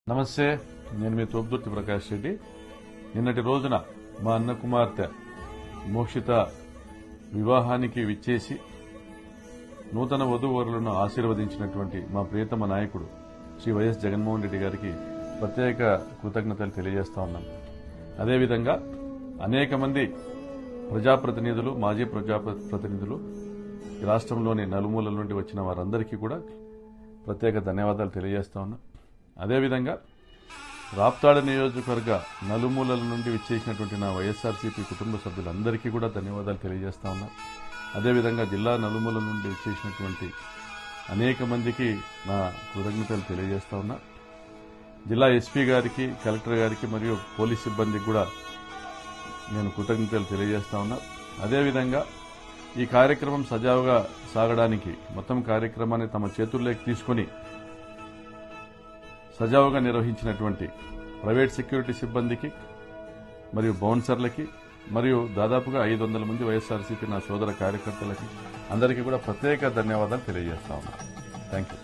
నమస్తే, నేను మీ తోపుదుర్తి ప్రకాష్ రెడ్డి. నిన్నటి రోజున మా అన్న కుమార్తె మోక్షిత వివాహానికి విచ్చేసి నూతన వధూవరులను ఆశీర్వదించినటువంటి మా ప్రియతమ నాయకుడు శ్రీ వైఎస్ జగన్మోహన్ రెడ్డి గారికి ప్రత్యేక కృతజ్ఞతలు తెలియజేస్తా ఉన్నాం. అదేవిధంగా అనేక మంది ప్రజాప్రతినిధులు, మాజీ ప్రజాప్రతినిధులు, రాష్ట్రంలోని నలుమూలల నుండి వచ్చిన వారందరికీ కూడా ప్రత్యేక ధన్యవాదాలు తెలియజేస్తా ఉన్నాం. అదేవిధంగా రాప్తాడు నియోజకవర్గ నలుమూలల నుండి విచ్చేసినటువంటి నా వైఎస్ఆర్సీపీ కుటుంబ సభ్యులందరికీ కూడా ధన్యవాదాలు తెలియజేస్తా ఉన్నా. అదేవిధంగా జిల్లా నలుమూలల నుండి విచ్చేసినటువంటి అనేక మందికి నా కృతజ్ఞతలు తెలియజేస్తా ఉన్నా. జిల్లా ఎస్పీ గారికి, కలెక్టర్ గారికి మరియు పోలీస్ సిబ్బందికి కూడా నేను కృతజ్ఞతలు తెలియజేస్తా ఉన్నా. అదేవిధంగా ఈ కార్యక్రమం సజావుగా సాగడానికి మొత్తం కార్యక్రమాన్ని తమ చేతుల్లోకి తీసుకుని సజావుగా నిర్వహించినటువంటి ప్రైవేట్ సెక్యూరిటీ సిబ్బందికి మరియు బౌన్సర్లకి మరియు దాదాపుగా 500 మంది వైఎస్ఆర్సీపీ నా సోదర కార్యకర్తలకి అందరికీ కూడా ప్రత్యేక ధన్యవాదాలు తెలియజేస్తా ఉన్నాను. Thank you.